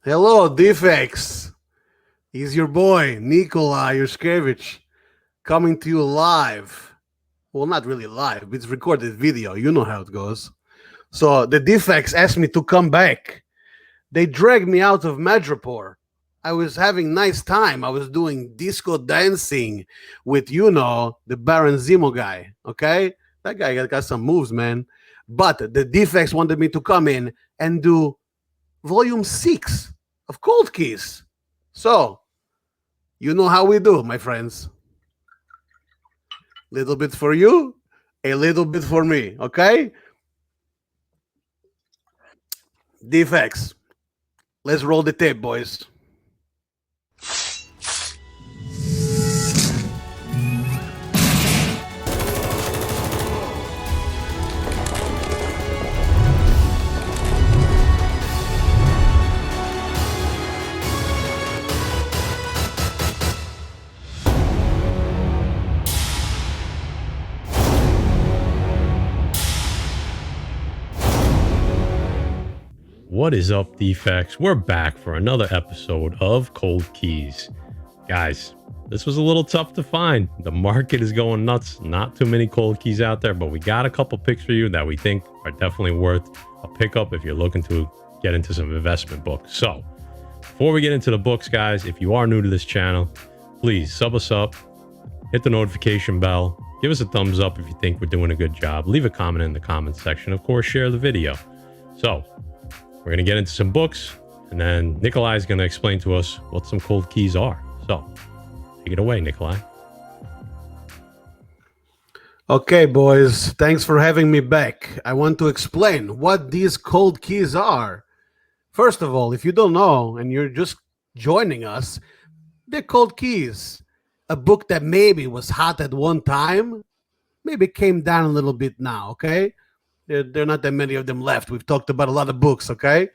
Hello, Defects. He's your boy, Nikolai Yushkevich, coming to you live. Well, not really live, it's recorded video. You know how it goes. So the Defects asked me to come back. They dragged me out of Madripoor. I was having nice time. I was doing disco dancing with, the Baron Zemo guy. Okay? That guy got some moves, man. But the Defects wanted me to come in and do volume 6 of Cold Keys. So, you know how we do, my friends. Little bit for you, a little bit for me, okay? Defects. Let's roll the tape, boys. What is up, Defects? We're back for another episode of Cold Keys. Guys, this was a little tough to find. The market is going nuts. Not too many Cold Keys out there, but we got a couple picks for you that we think are definitely worth a pickup if you're looking to get into some investment books. So, before we get into the books, guys, if you are new to this channel, please sub us up, hit the notification bell, give us a thumbs up if you think we're doing a good job, leave a comment in the comments section, of course, share the video. So, we're going to get into some books, and then Nikolai is going to explain to us what some cold keys are. So, take it away, Nikolai. Okay, boys, thanks for having me back. I want to explain what these cold keys are. First of all, if you don't know and you're just joining us, they're cold keys. A book that maybe was hot at one time, maybe came down a little bit now, okay? There are not that many of them left. We've talked about a lot of books, okay?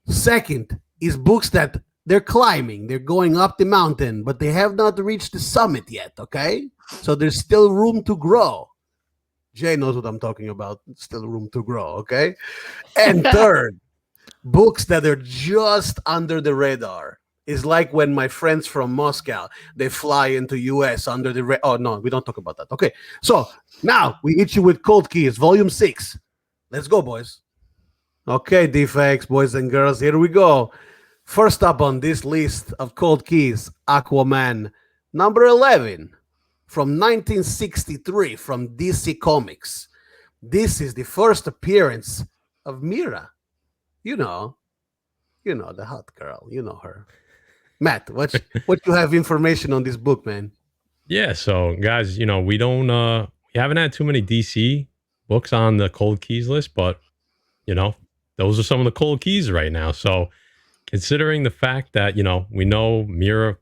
Second is books that they're climbing. They're going up the mountain, but they have not reached the summit yet, okay? So there's still room to grow. Jay knows what I'm talking about. Still room to grow, okay? And third, books that are just under the radar. Is like when my friends from Moscow, they fly into US under the oh no, we don't talk about that. Okay, so now we hit you with Cold Keys, Volume 6. Let's go, boys. Okay, Defects, boys and girls, here we go. First up on this list of Cold Keys, Aquaman, number 11, from 1963, from DC Comics. This is the first appearance of Mira. You know, the hot girl, you know her. Matt, what you have information on this book, man? Yeah, so guys, we haven't had too many DC books on the cold keys list, but those are some of the cold keys right now. So considering the fact that, we know Mira,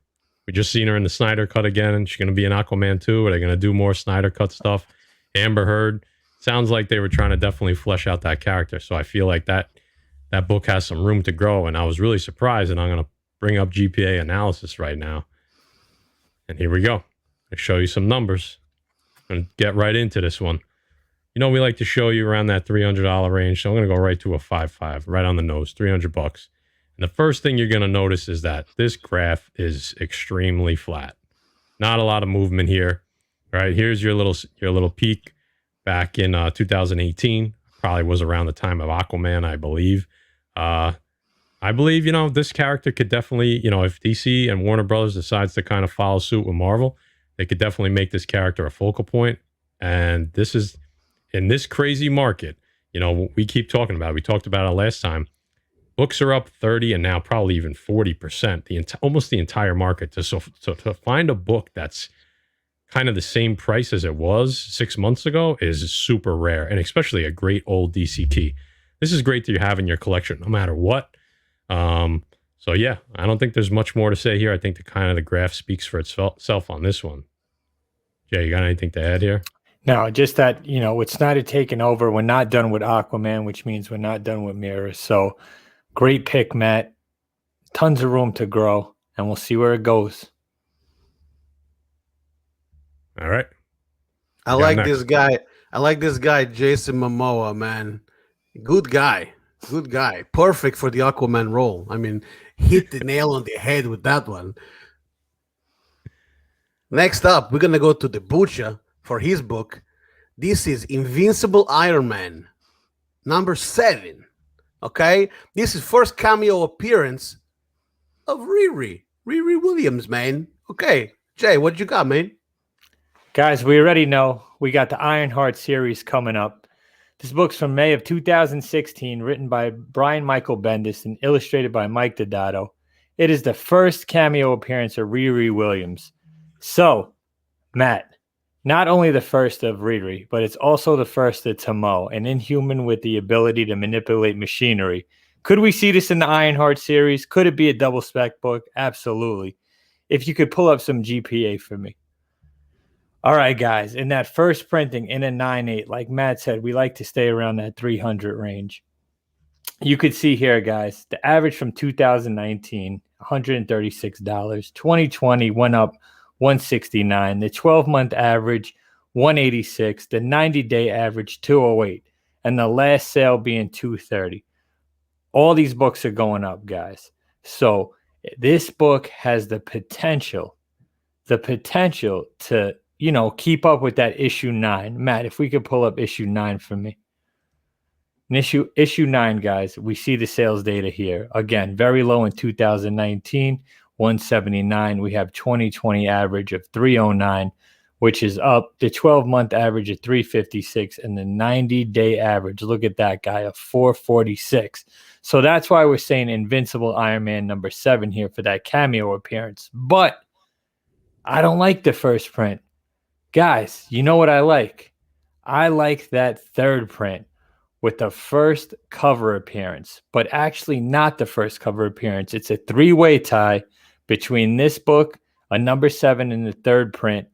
we just seen her in the Snyder Cut again, and she's going to be in Aquaman 2. Are they going to do more Snyder Cut stuff? Amber Heard, sounds like they were trying to definitely flesh out that character. So I feel like that book has some room to grow, and I was really surprised, and I'm going to bring up GPA analysis right now. And here we go. I'll show you some numbers. I'm going to get right into this one. We like to show you around that $300 range. So I'm going to go right to a 5.5, right on the nose, $300. And the first thing you're going to notice is that this graph is extremely flat. Not a lot of movement here. All right, here's your little peak back in 2018. Probably was around the time of Aquaman, I believe. I believe, this character could definitely, if DC and Warner Brothers decides to kind of follow suit with Marvel, they could definitely make this character a focal point. And this is, in this crazy market, we keep talking about it. We talked about it last time. Books are up 30 and now probably even 40%, almost the entire market. So to find a book that's kind of the same price as it was 6 months ago is super rare, and especially a great old DC key. This is great to have in your collection no matter what. So yeah, I don't think there's much more to say here. I think the graph speaks for itself on this one. Jay, you got anything to add here? No, just that, with Snyder taking over, we're not done with Aquaman, which means we're not done with Mira. So great pick, Matt. Tons of room to grow, and we'll see where it goes. All right. I like this guy, Jason Momoa, man. Good guy. Good guy. Perfect for the Aquaman role. I mean, hit the nail on the head with that one. Next up, we're going to go to the Butcher for his book. This is Invincible Iron Man, number 7. Okay? This is first cameo appearance of Riri Williams, man. Okay. Jay, what you got, man? Guys, we already know we got the Ironheart series coming up. This book's from May of 2016, written by Brian Michael Bendis and illustrated by Mike Deodato. It is the first cameo appearance of Riri Williams. So, Matt, not only the first of Riri, but it's also the first of Zemo, an inhuman with the ability to manipulate machinery. Could we see this in the Ironheart series? Could it be a double spec book? Absolutely. If you could pull up some GPA for me. All right, guys, in that first printing in a 9.8, like Matt said, we like to stay around that 300 range. You could see here, guys, the average from 2019, $136. 2020 went up $169. The 12-month average, $186. The 90-day average, $208. And the last sale being $230. All these books are going up, guys. So this book has the potential to, keep up with that issue 9. Matt, if we could pull up issue 9 for me. And issue 9, guys, we see the sales data here. Again, very low in 2019, 179. We have 2020 average of 309, which is up. The 12-month average of 356 and the 90-day average, look at that guy, of 446. So that's why we're saying Invincible Iron Man number 7 here for that cameo appearance. But I don't like the first print. Guys, you know what I like? I like that third print with the first cover appearance, but actually not the first cover appearance. It's a 3-way tie between this book, a number 7 in the third print,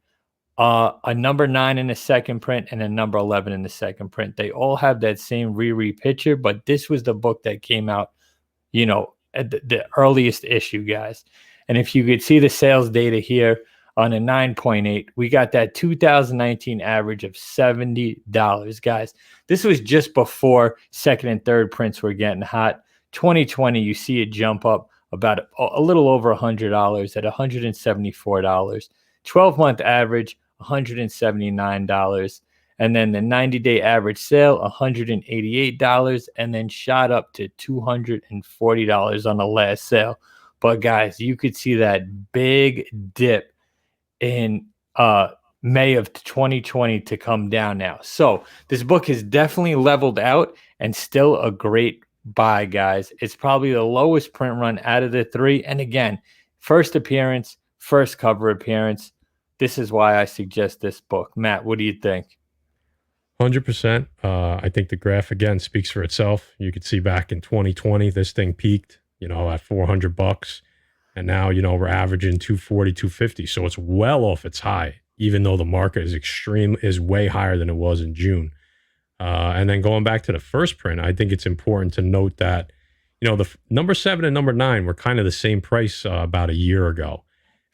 a number 9 in the second print, and a number 11 in the second print. They all have that same Riri picture, but this was the book that came out, at the earliest issue, guys. And if you could see the sales data here, on a 9.8, we got that 2019 average of $70, guys. This was just before second and third prints were getting hot. 2020, you see it jump up about a little over $100 at $174. 12-month average, $179. And then the 90-day average sale, $188, and then shot up to $240 on the last sale. But guys, you could see that big dip in May of 2020 to come down now. So this book has definitely leveled out and still a great buy, guys. It's probably the lowest print run out of the 3. And again, first appearance, first cover appearance. This is why I suggest this book. Matt, what do you think? 100%. I think the graph, again, speaks for itself. You could see back in 2020, this thing peaked, at $400. And now, we're averaging 240, 250. So it's well off its high, even though the market is way higher than it was in June. And then going back to the first print, I think it's important to note that, the number 7 and number 9 were kind of the same price about a year ago.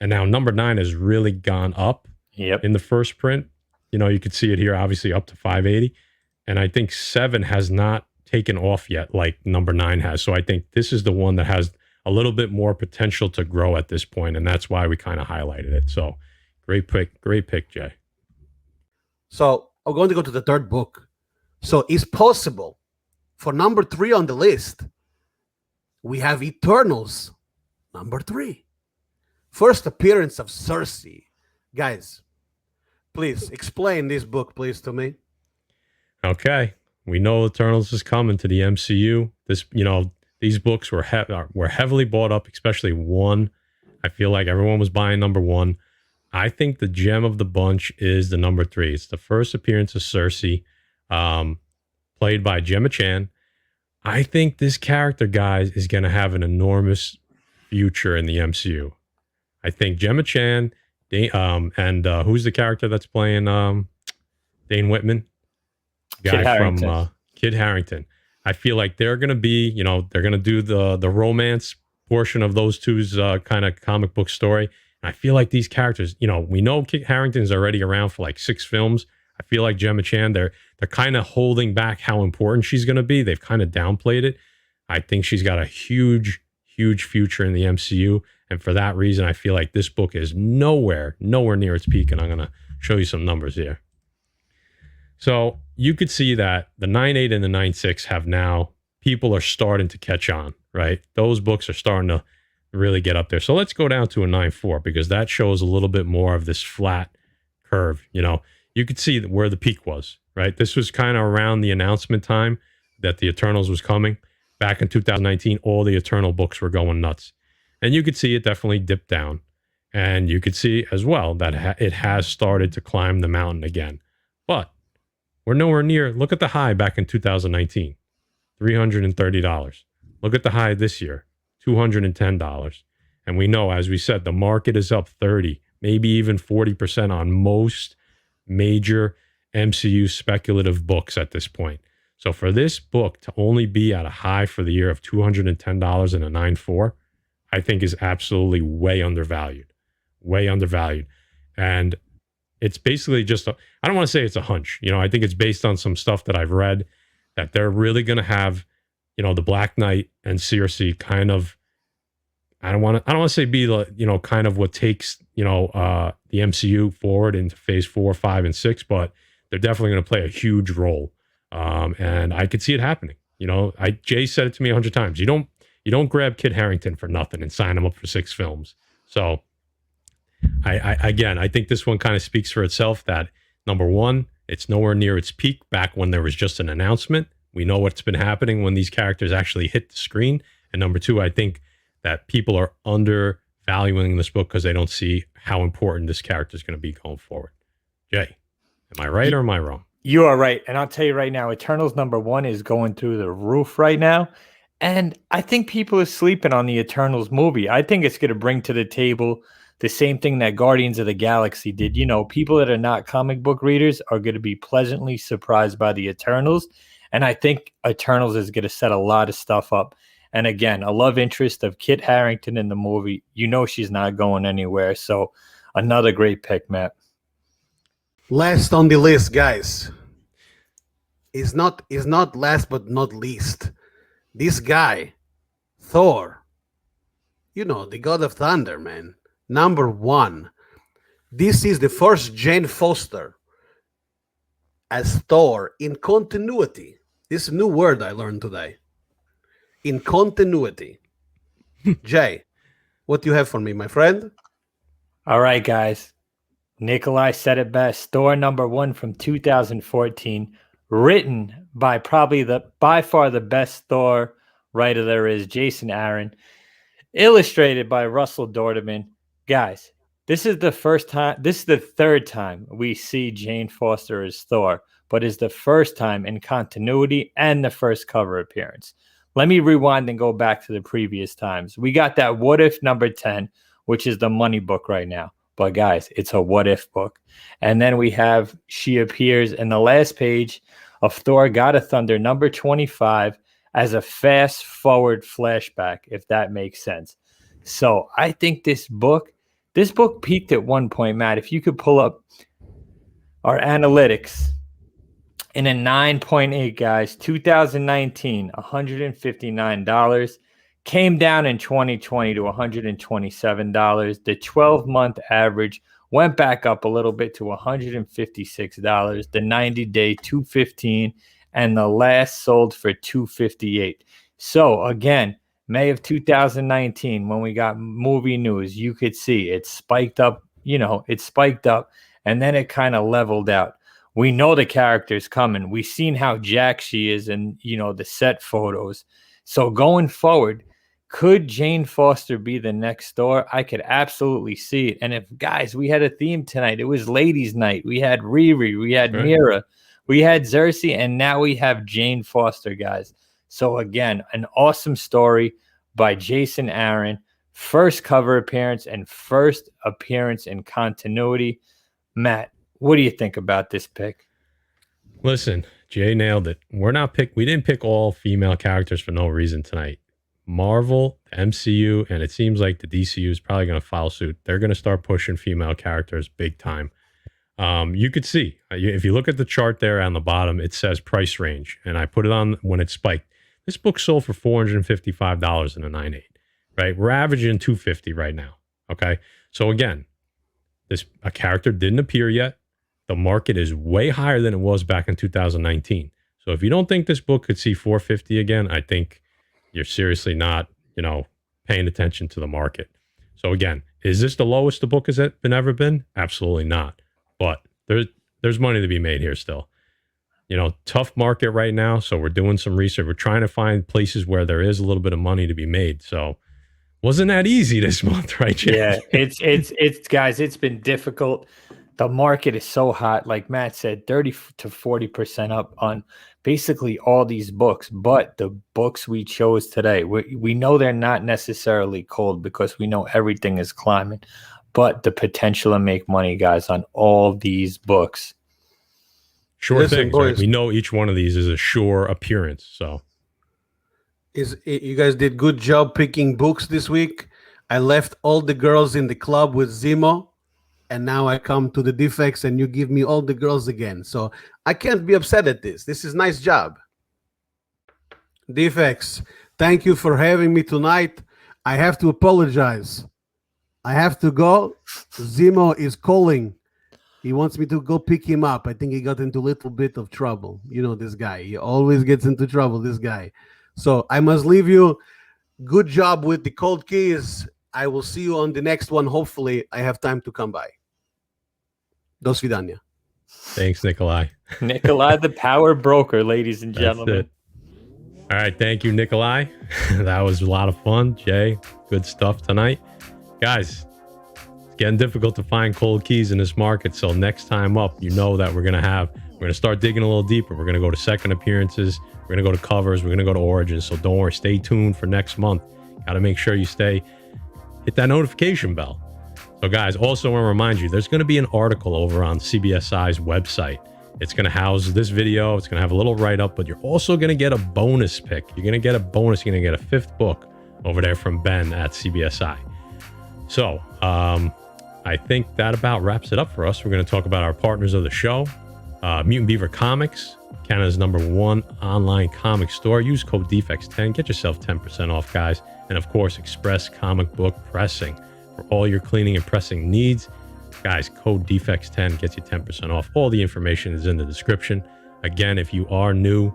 And now number 9 has really gone up in the first print. You could see it here, obviously up to 580. And I think 7 has not taken off yet like number 9 has. So I think this is the one that has a little bit more potential to grow at this point, and that's why we kind of highlighted it. So great pick, Jay. So I'm going to go to the third book. So it's possible for number 3 on the list, we have Eternals, number 3. First appearance of Cersei. Guys, please explain this book, please, to me. Okay. We know Eternals is coming to the MCU. These books were heavily bought up, especially 1. I feel like everyone was buying number 1. I think the gem of the bunch is the number 3. It's the first appearance of Cersei, played by Gemma Chan. I think this character, guys, is going to have an enormous future in the MCU. I think Gemma Chan, and who's the character that's playing Dane Whitman? Guy from Kid Harington. I feel like they're going to be, they're going to do the romance portion of those two's kind of comic book story. And I feel like these characters, we know Kit Harington's already around for like 6 films. I feel like Gemma Chan, they're kind of holding back how important she's going to be. They've kind of downplayed it. I think she's got a huge, huge future in the MCU. And for that reason, I feel like this book is nowhere near its peak. And I'm going to show you some numbers here. So you could see that the 9.8 and the 9.6 have now, people are starting to catch on, right? Those books are starting to really get up there. So let's go down to a 9.4 because that shows a little bit more of this flat curve. You know, you could see where the peak was, right? This was kind of around the announcement time that the Eternals was coming. Back in 2019, all the Eternal books were going nuts. And you could see it definitely dipped down. And you could see as well that it has started to climb the mountain again. But we're nowhere near. Look at the high back in 2019, $330. Look at the high this year, $210. And we know, as we said, the market is up 30, maybe even 40% on most major MCU speculative books at this point. So for this book to only be at a high for the year of $210 and a 9.4, I think is absolutely way undervalued. And it's basically just, I don't want to say it's a hunch. You know, I think it's based on some stuff that I've read that they're really going to have, you know, the Black Knight and Circe kind of, I don't want to say be the, you know, kind of what takes, you know, the MCU forward into phase 4, 5, and 6, but they're definitely going to play a huge role. And I could see it happening. You know, Jay said it to me 100 times. You don't grab Kit Harington for nothing and sign him up for 6 films. So I think this one kind of speaks for itself that, number one, it's nowhere near its peak back when there was just an announcement. We know what's been happening when these characters actually hit the screen. And number two, I think that people are undervaluing this book because they don't see how important this character is going to be going forward. Jay, am I right or am I wrong? You are right. And I'll tell you right now, Eternals #1 is going through the roof right now. And I think people are sleeping on the Eternals movie. I think it's going to bring to the table the same thing that Guardians of the Galaxy did. You know, people that are not comic book readers are going to be pleasantly surprised by the Eternals. And I think Eternals is going to set a lot of stuff up. And again, a love interest of Kit Harington in the movie. You know she's not going anywhere. So another great pick, Matt. Last on the list, guys, is not last but not least. This guy, Thor, you know, the God of Thunder, man. #1. This is the first Jane Foster as Thor in continuity. This is a new word I learned today. In continuity. Jay, what do you have for me, my friend? All right, guys. Nikolai said it best. Thor #1 from 2014, written by by far the best Thor writer there is, Jason Aaron, illustrated by Russell Dorderman. Guys, this is the third time we see Jane Foster as Thor, but is the first time in continuity and the first cover appearance. Let me rewind and go back to the previous times. We got that What If #10, which is the money book right now. But guys, it's a what if book. And then we have, she appears in the last page of Thor God of Thunder #25 as a fast forward flashback, if that makes sense. So I think this book peaked at one point, Matt. If you could pull up our analytics in a 9.8, guys, 2019, $159. Came down in 2020 to $127. The 12-month average went back up a little bit to $156. The 90-day $215, and the last sold for $258. So again, May of 2019, when we got movie news, you could see it spiked up. You know, it spiked up, and then it kind of leveled out. We know the character's coming. We've seen how jacked she is in, you know, the set photos. So going forward, could Jane Foster be the next Thor? I could absolutely see it. And if, guys, we had a theme tonight. It was Ladies' Night. We had Riri. We had Mira. We had Cersei. And now we have Jane Foster, guys. So, again, an awesome story by Jason Aaron. First cover appearance and first appearance in continuity. Matt, what do you think about this pick? Listen, Jay nailed it. We didn't pick all female characters for no reason tonight. Marvel, the MCU, and it seems like the DCU is probably going to follow suit. They're going to start pushing female characters big time. You could see if you look at the chart there on the bottom, it says price range, and I put it on when it spiked. This book sold for $455 in a 9.8, right? We're averaging $250 right now. Okay, so again, a character didn't appear yet. The market is way higher than it was back in 2019. So if you don't think this book could see 450 again, I think you're seriously not, paying attention to the market. So again, is this the lowest the book has ever been? Absolutely not. But there's money to be made here still. Tough market right now. So we're doing some research. We're trying to find places where there is a little bit of money to be made. So wasn't that easy this month, right, Jay? Yeah, it's guys, it's been difficult. The market is so hot, like Matt said, 30 to 40% up on basically all these books. But the books we chose today, we know they're not necessarily cold because we know everything is climbing. But the potential to make money, guys, on all these books. Sure things, right? We know each one of these is a sure appearance. So you guys did good job picking books this week. I left all the girls in the club with Zemo, and now I come to the defects and you give me all the girls again. So I can't be upset at this. This is nice job. Defects, thank you for having me tonight. I have to apologize. I have to go. Zemo is calling. He wants me to go pick him up. I think he got into a little bit of trouble. You know this guy. He always gets into trouble, this guy. So I must leave you. Good job with the cold keys. I will see you on the next one. Hopefully, I have time to come by. Do svidania. Thanks, Nikolai. Nikolai, the power broker, ladies and gentlemen. That's it. All right. Thank you, Nikolai. That was a lot of fun. Jay, good stuff tonight. Guys, it's getting difficult to find cold keys in this market. So next time up, that we're going to start digging a little deeper. We're going to go to second appearances. We're going to go to covers. We're going to go to origins. So don't worry. Stay tuned for next month. Got to make sure you hit that notification bell. So guys, also want to remind you, there's going to be an article over on CBSI's website. It's going to house this video. It's going to have a little write-up, but you're also going to get a bonus pick. You're going to get a bonus. You're going to get a 5th book over there from Ben at CBSI. So I think that about wraps it up for us. We're going to talk about our partners of the show, Mutant Beaver Comics, Canada's #1 online comic store. Use code DEFECTS10. Get yourself 10% off, guys. And of course, Express Comic Book Pressing. For all your cleaning and pressing needs, guys, code DEFECTS10 gets you 10% off. All the information is in the description. Again, if you are new,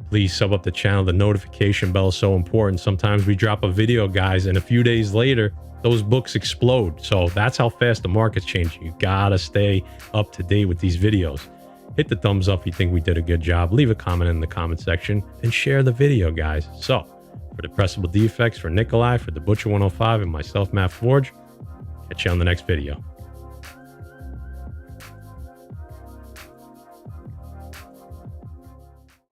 please sub up the channel. The notification bell is so important. Sometimes we drop a video, guys, and a few days later, those books explode. So that's how fast the market's changing. You gotta stay up to date with these videos. Hit the thumbs up if you think we did a good job. Leave a comment in the comment section and share the video, guys. So for the Pressable Defects, for Nikolai, for the Butcher 105, and myself, Matt Forge, catch you on the next video.